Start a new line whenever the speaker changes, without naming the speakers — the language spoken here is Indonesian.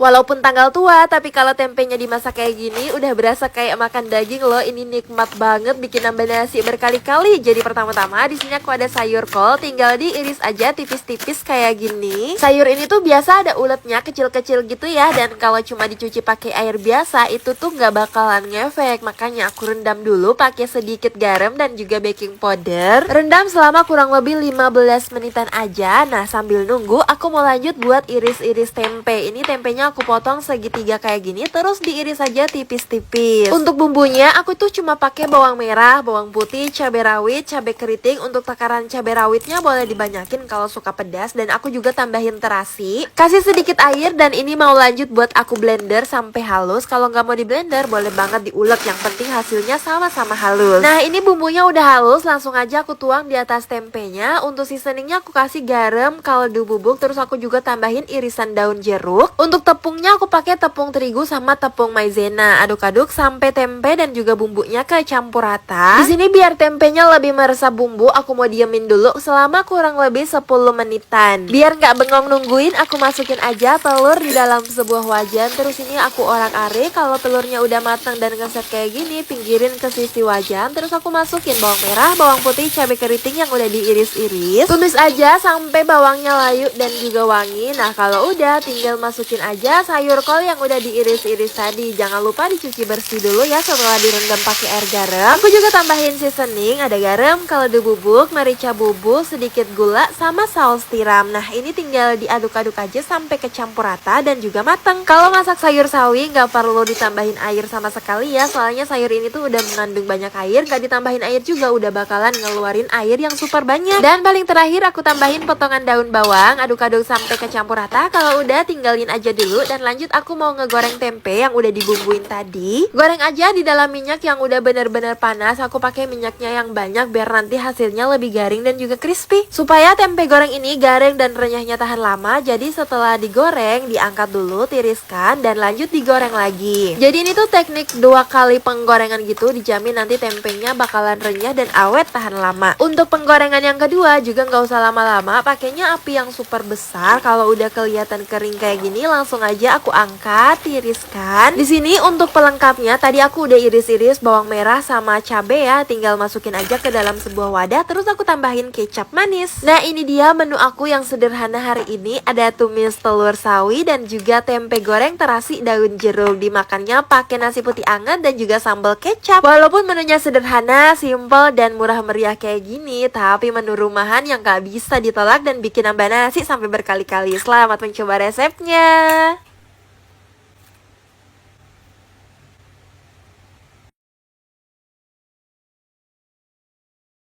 Walaupun tanggal tua, tapi kalau tempenya dimasak kayak gini udah berasa kayak makan daging loh. Ini nikmat banget, bikin nambah nasi berkali-kali. Jadi pertama-tama di sini aku ada sayur kol, tinggal diiris aja tipis-tipis kayak gini. Sayur ini tuh biasa ada uletnya kecil-kecil gitu ya, dan kalau cuma dicuci pakai air biasa itu tuh nggak bakalan ngefek. Makanya aku rendam dulu pakai sedikit garam dan juga baking powder. Rendam selama kurang lebih 15 menitan aja. Nah, sambil nunggu aku mau lanjut buat iris-iris tempe. Ini tempenya aku potong segitiga kayak gini, terus diiris aja tipis-tipis. Untuk bumbunya aku tuh cuma pakai bawang merah, bawang putih, cabai rawit, cabai keriting. Untuk takaran cabai rawitnya boleh dibanyakin kalau suka pedas, dan aku juga tambahin terasi. Kasih sedikit air, dan ini mau lanjut buat aku blender sampai halus. Kalau nggak mau di blender boleh banget diulek, yang penting hasilnya sama-sama halus. Nah, ini bumbunya udah halus, langsung aja aku tuang di atas tempenya. Untuk seasoningnya aku kasih garam, kaldu bubuk, terus aku juga tambahin irisan daun jeruk. Untuk tepungnya aku pakai tepung terigu sama tepung maizena. Aduk-aduk sampai tempe dan juga bumbunya kecampur rata. Di sini biar tempenya lebih meresap bumbu, aku mau diemin dulu selama kurang lebih 10 menitan. Biar nggak bengong nungguin, aku masukin aja telur di dalam sebuah wajan. Terus ini aku orak-arik. Kalau telurnya udah matang dan ngeset kayak gini, pinggirin ke sisi wajan. Terus aku masukin bawang merah, bawang putih, cabai keriting yang udah diiris-iris. Tumis aja sampai bawangnya layu dan juga wangi. Nah, kalau udah tinggal masukin aja sayur kol yang udah diiris-iris tadi. Jangan lupa dicuci bersih dulu ya setelah direndam pakai air garam. Aku juga tambahin seasoning, ada garam, kaldu bubuk, merica bubuk, sedikit gula, sama saus tiram. Nah, ini tinggal diaduk-aduk aja sampai kecampur rata dan juga mateng. Kalau masak sayur sawi nggak perlu ditambahin air sama sekali ya, soalnya sayur ini tuh udah mengandung banyak air. Nggak ditambahin air juga udah bakalan ngeluarin air yang super banyak. Dan paling terakhir aku tambahin potongan daun bawang, aduk-aduk sampai kecampur rata. Kalau udah tinggalin aja dulu, dan lanjut aku mau ngegoreng tempe yang udah dibumbuin tadi. Goreng aja di dalam minyak yang udah bener-bener panas. Aku pakai minyaknya yang banyak biar nanti hasilnya lebih garing dan juga crispy. Supaya tempe goreng ini garing dan renyahnya tahan lama. Jadi setelah digoreng diangkat dulu, tiriskan, dan lanjut digoreng lagi. Jadi ini tuh teknik 2 kali penggorengan gitu, dijamin nanti tempenya bakalan renyah dan awet tahan lama. Untuk penggorengan yang kedua juga nggak usah lama-lama, pakainya api yang super besar. Kalau udah kelihatan kering kayak gini, langsung aja aku angkat, tiriskan. Di sini untuk pelengkapnya tadi aku udah iris-iris bawang merah sama cabai ya, tinggal masukin aja ke dalam sebuah wadah, terus aku tambahin kecap manis. Nah, ini dia menu aku yang sederhana hari ini. Ada tumis telur sawi dan juga tempe goreng terasi daun jeruk. Dimakannya pakai nasi putih anget dan juga sambal kecap. Walaupun menunya sederhana, simple, dan murah meriah kayak gini, tapi menu rumahan yang gak bisa ditolak dan bikin nambah nasi sampai berkali-kali. Selamat mencoba resepnya.